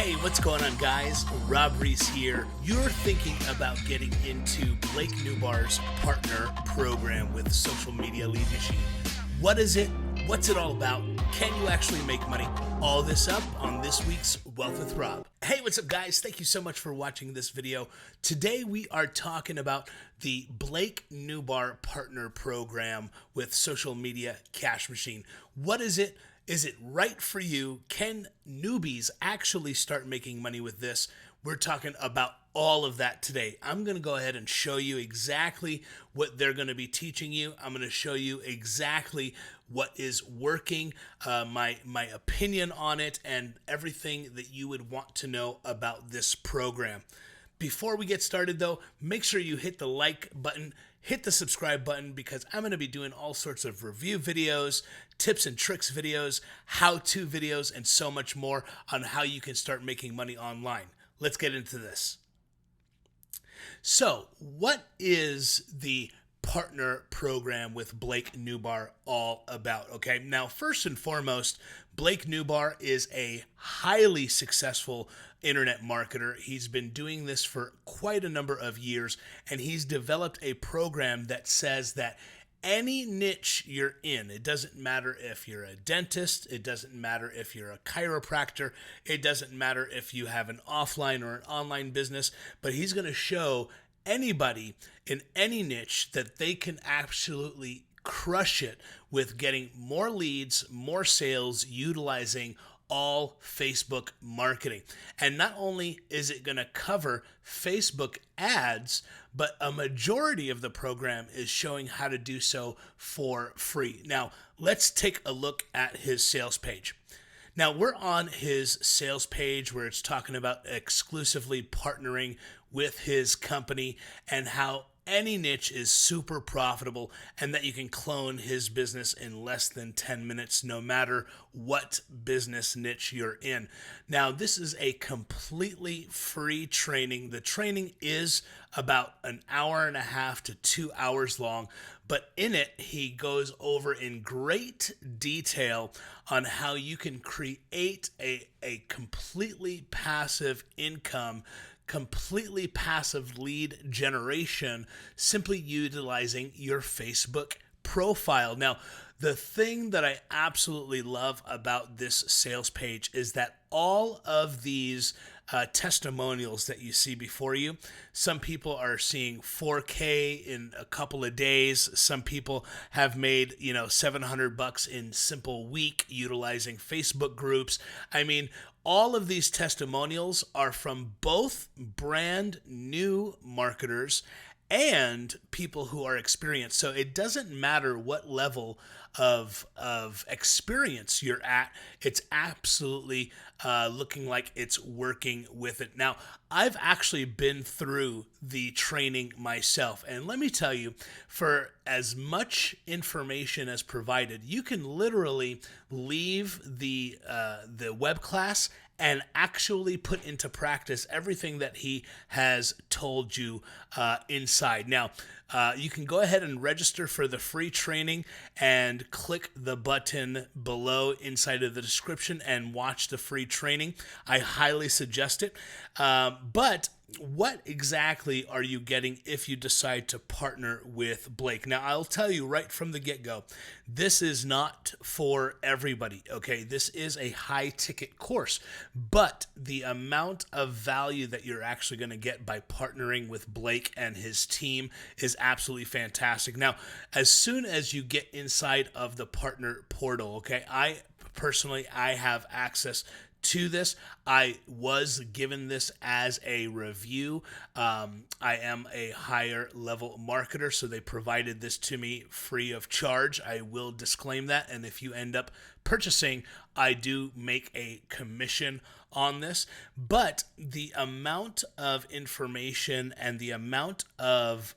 Hey, what's going on, guys? Rob Reese here. You're thinking about getting into Blake Nubar's Partner program with Social Media Lead Machine. What is it? What's it all about? Can you actually make money? All this up on this week's Wealth with Rob. Hey, what's up, guys? Thank you so much for watching this video. Today we are talking about the Blake Nubar Partner program with Social Media Cash Machine. What is it? Is it right for you? Can newbies actually start making money with this? We're talking about all of that today. I'm going to go ahead and show you exactly what they're going to be teaching you. I'm going to show you exactly what is working, my opinion on it, and everything that you would want to know about this program. Before we get started, though, make sure you hit the like button, hit the subscribe button, because I'm going to be doing all sorts of review videos, tips and tricks videos, how-to videos, and so much more on how you can start making money online. Let's get into this. So, what is the Partner program with Blake Nubar all about? Okay, now first and foremost, Blake Nubar is a highly successful internet marketer. He's been doing this for quite a number of years, and he's developed a program that says that any niche you're in, it doesn't matter if you're a dentist, it doesn't matter if you're a chiropractor, it doesn't matter if you have an offline or an online business, but he's going to show anybody in any niche that they can absolutely crush it with getting more leads, more sales, utilizing all Facebook marketing. And not only is it going to cover Facebook ads, but a majority of the program is showing how to do so for free. Now, let's take a look at his sales page. Now, we're on his sales page where it's talking about exclusively partnering with his company and how any niche is super profitable and that you can clone his business in less than 10 minutes, no matter what business niche you're in. Now, this is a completely free training. The training is about an hour and a half to 2 hours long, but in it, he goes over in great detail on how you can create a completely passive income, completely passive lead generation, simply utilizing your Facebook profile. Now, the thing that I absolutely love about this sales page is that all of these testimonials that you see before you, some people are seeing 4K in a couple of days. Some people have made, $700 in simple week utilizing Facebook groups. I mean, all of these testimonials are from both brand new marketers and people who are experienced. So it doesn't matter what level of experience you're at. It's absolutely looking like it's working with it. Now, I've actually been through the training myself, and let me tell you, for as much information as provided, you can literally leave the web class and actually put into practice everything that he has told you inside. Now, you can go ahead and register for the free training and click the button below inside of the description and watch the free training. I highly suggest it. But what exactly are you getting if you decide to partner with Blake? Now, I'll tell you right from the get-go, this is not for everybody, okay? This is a high-ticket course, but the amount of value that you're actually going to get by partnering with Blake and his team is absolutely fantastic. Now, as soon as you get inside of the partner portal, okay, I have access to this. I was given this as a review. I am a higher level marketer, so they provided this to me free of charge. I will disclaim that, and if you end up purchasing, I do make a commission on this. But the amount of information and the amount of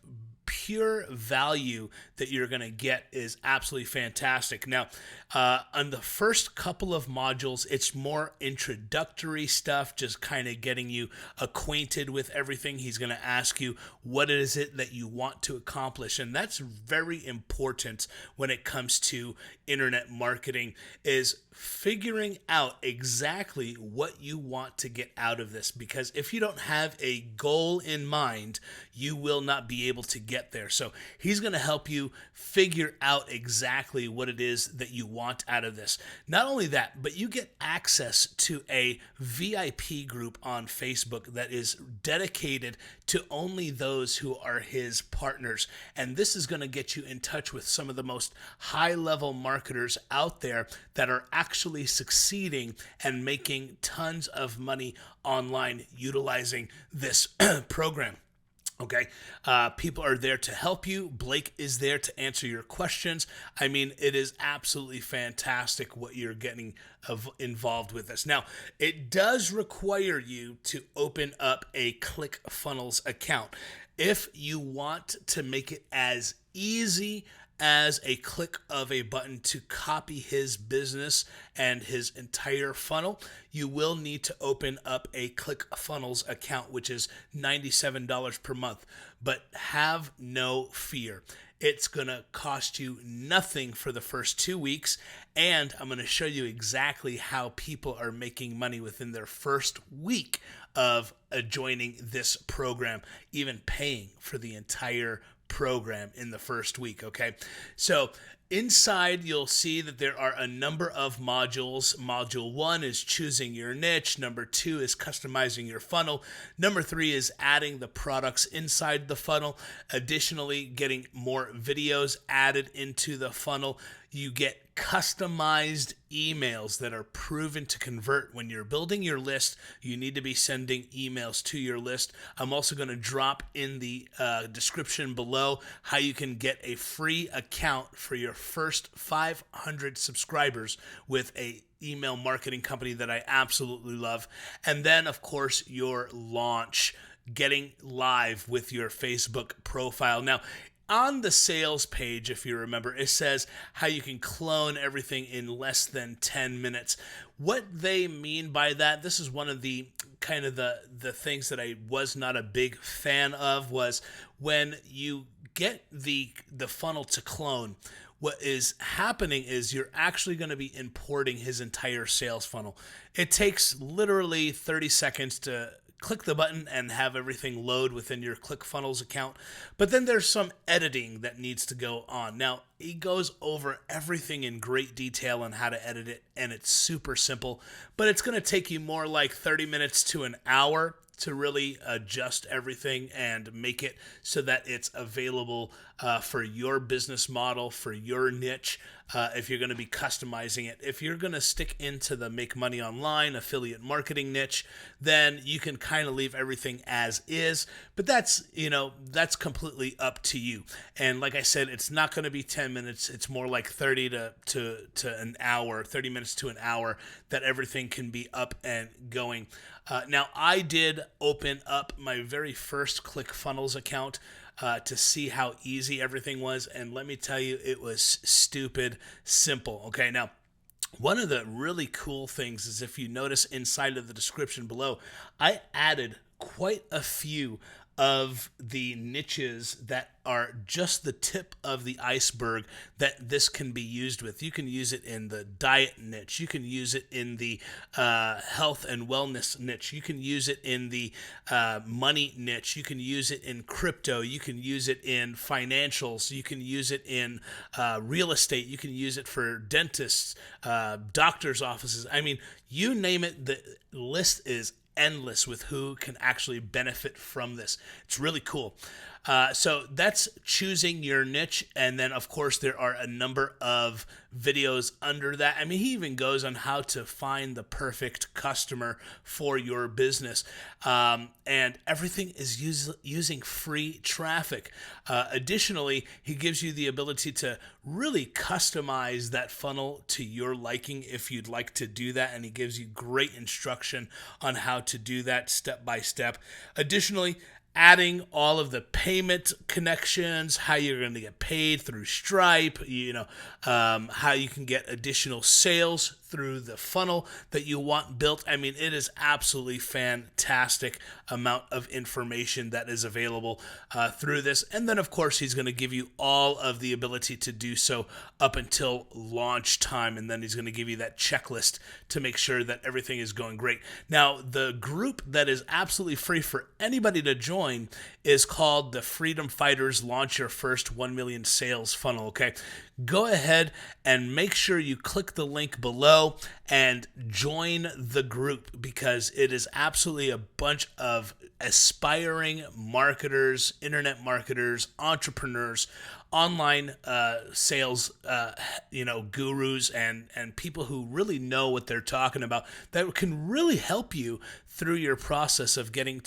pure value that you're going to get is absolutely fantastic. Now, on the first couple of modules, it's more introductory stuff, just kind of getting you acquainted with everything. He's going to ask you, what is it that you want to accomplish? And that's very important when it comes to internet marketing, is figuring out exactly what you want to get out of this. Because if you don't have a goal in mind, you will not be able to get there. So he's going to help you figure out exactly what it is that you want out of this. Not only that, but you get access to a VIP group on Facebook that is dedicated to only those who are his partners. And this is going to get you in touch with some of the most high-level marketers out there that are actually succeeding and making tons of money online utilizing this program. Okay, people are there to help you. Blake is there to answer your questions. I mean, it is absolutely fantastic what you're getting involved with this. Now, it does require you to open up a ClickFunnels account. If you want to make it as easy as a click of a button to copy his business and his entire funnel, you will need to open up a ClickFunnels account, which is $97 per month. But have no fear. It's going to cost you nothing for the first 2 weeks, and I'm going to show you exactly how people are making money within their first week of joining this program, even paying for the entire program in the first week. Okay, so inside you'll see that there are a number of modules. Module 1 is choosing your niche. Number 2 is customizing your funnel. Number 3 is adding the products inside the funnel. Additionally, getting more videos added into the funnel. You get customized emails that are proven to convert. When you're building your list, you need to be sending emails to your list. I'm also going to drop in the description below how you can get a free account for your first 500 subscribers with a email marketing company that I absolutely love. And then, of course, your launch, getting live with your Facebook profile. Now, on the sales page, if you remember, it says how you can clone everything in less than 10 minutes. What they mean by that, this is one of the kind of the things that I was not a big fan of, was when you get the funnel to clone, what is happening is you're actually going to be importing his entire sales funnel. It takes literally 30 seconds to click the button and have everything load within your ClickFunnels account. But then there's some editing that needs to go on. Now, he goes over everything in great detail on how to edit it, and it's super simple, but it's going to take you more like 30 minutes to an hour to really adjust everything and make it so that it's available for your business model, for your niche, if you're going to be customizing it. If you're going to stick into the make money online affiliate marketing niche, then you can kind of leave everything as is, but that's completely up to you. And like I said, it's not going to be 10 minutes. It's more like 30 to an hour, 30 minutes to an hour that everything can be up and going. Now, I did open up my very first ClickFunnels account to see how easy everything was, and let me tell you, it was stupid simple. Okay, now, one of the really cool things is, if you notice inside of the description below, I added quite a few of the niches that are just the tip of the iceberg that this can be used with. You can use it in the diet niche. You can use it in the health and wellness niche. You can use it in the money niche. You can use it in crypto. You can use it in financials. You can use it in real estate. You can use it for dentists, doctors' offices. I mean, you name it, the list is endless with who can actually benefit from this. It's really cool. So that's choosing your niche. And then, of course, there are a number of videos under that. I mean, he even goes on how to find the perfect customer for your business. And everything is using free traffic. Additionally, he gives you the ability to really customize that funnel to your liking if you'd like to do that. And he gives you great instruction on how to do that step by step. Additionally, adding all of the payment connections, how you're going to get paid through Stripe, how you can get additional sales through the funnel that you want built. I mean, it is absolutely fantastic amount of information that is available through this. And then, of course, he's going to give you all of the ability to do so up until launch time. And then he's going to give you that checklist to make sure that everything is going great. Now, the group that is absolutely free for anybody to join is called the Freedom Fighters Launch Your First 1 Million Sales Funnel, okay? Go ahead and make sure you click the link below and join the group, because it is absolutely a bunch of aspiring marketers, internet marketers, entrepreneurs, online sales gurus and people who really know what they're talking about, that can really help you through your process of getting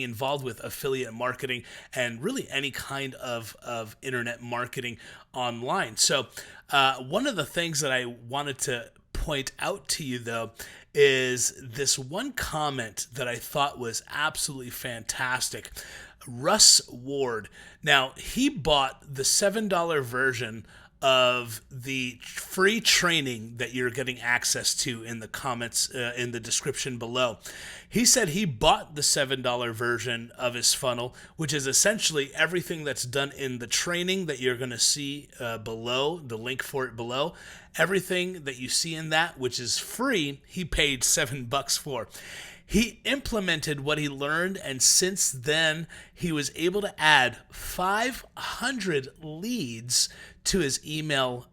involved with affiliate marketing and really any kind of internet marketing online. So one of the things that I wanted to point out to you, though, is this one comment that I thought was absolutely fantastic. Russ Ward. Now, he bought the $7 version of the free training that you're getting access to in the comments, in the description below. He said he bought the $7 version of his funnel, which is essentially everything that's done in the training that you're going to see below, the link for it below. Everything that you see in that, which is free, he paid $7 for. He implemented what he learned, and since then, he was able to add 500 leads to his email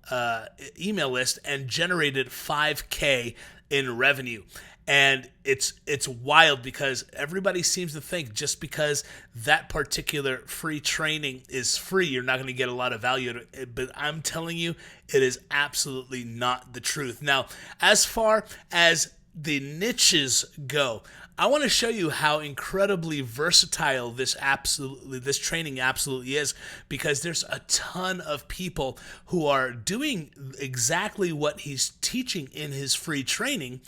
list and generated $5K in revenue. And it's wild, because everybody seems to think just because that particular free training is free, you're not going to get a lot of value out of it. But I'm telling you, it is absolutely not the truth. Now, as far as the niches go, I want to show you how incredibly versatile this training absolutely is, because there's a ton of people who are doing exactly what he's teaching in his free training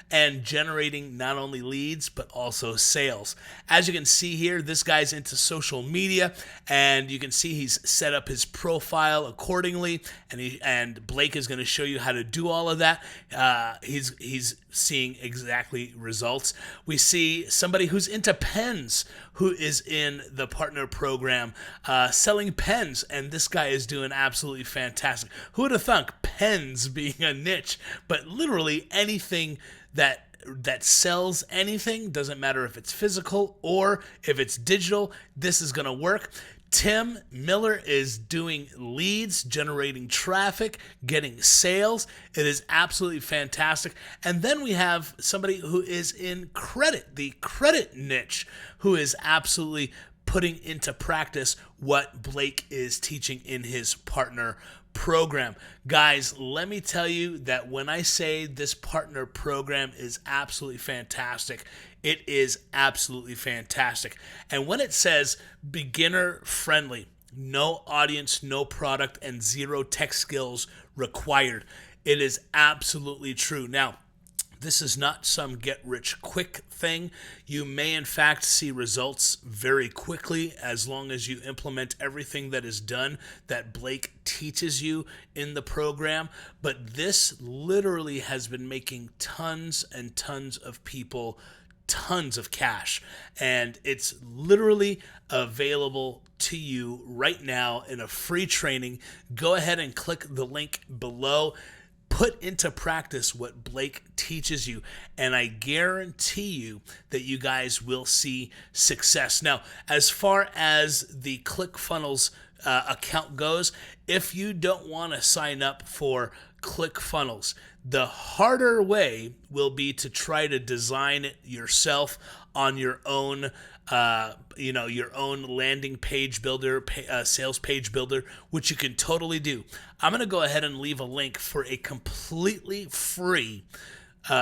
and generating not only leads but also sales. As you can see here, this guy's into social media, and you can see he's set up his profile accordingly, and Blake is going to show you how to do all of that. He's seeing exactly results. We see somebody who's into pens who is in the partner program selling pens, and this guy is doing absolutely fantastic. Who would have thunk pens being a niche? But literally anything that sells anything, doesn't matter if it's physical or if it's digital, this is going to work. Tim Miller is doing leads, generating traffic, getting sales. It is absolutely fantastic. And then we have somebody who is in credit, the credit niche, who is absolutely putting into practice what Blake is teaching in his partner program. Guys, let me tell you that when I say this partner program is absolutely fantastic, it is absolutely fantastic. And when it says beginner friendly, no audience, no product, and 0 tech skills required, it is absolutely true. Now, this is not some get-rich-quick thing. You may, in fact, see results very quickly as long as you implement everything that is done that Blake teaches you in the program. But this literally has been making tons and tons of people tons of cash. And it's literally available to you right now in a free training. Go ahead and click the link below. Put into practice what Blake teaches you, and I guarantee you that you guys will see success. Now, as far as the ClickFunnels account goes, if you don't want to sign up for ClickFunnels, the harder way will be to try to design it yourself on your own your own landing page builder, sales page builder, which you can totally do. I'm going to go ahead and leave a link for a completely free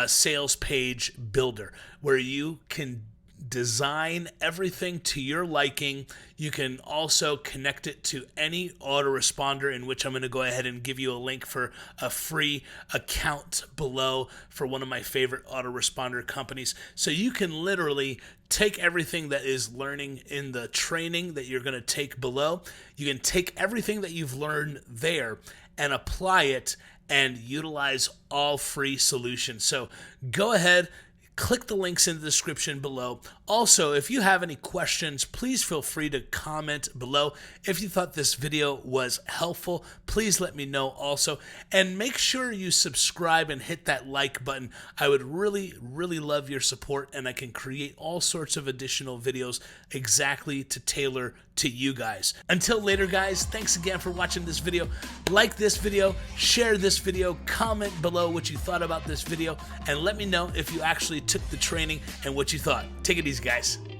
sales page builder where you can design everything to your liking. You can also connect it to any autoresponder, in which I'm going to go ahead and give you a link for a free account below for one of my favorite autoresponder companies. So you can literally take everything that is learning in the training that you're going to take below. You can take everything that you've learned there and apply it and utilize all free solutions. So go ahead, click the links in the description below. Also, if you have any questions, please feel free to comment below. If you thought this video was helpful, please let me know also. And make sure you subscribe and hit that like button. I would really, really love your support, and I can create all sorts of additional videos exactly to tailor to you guys. Until later, guys, thanks again for watching this video. Like this video, share this video, comment below what you thought about this video, and let me know if you actually took the training and what you thought. Take it easy, guys.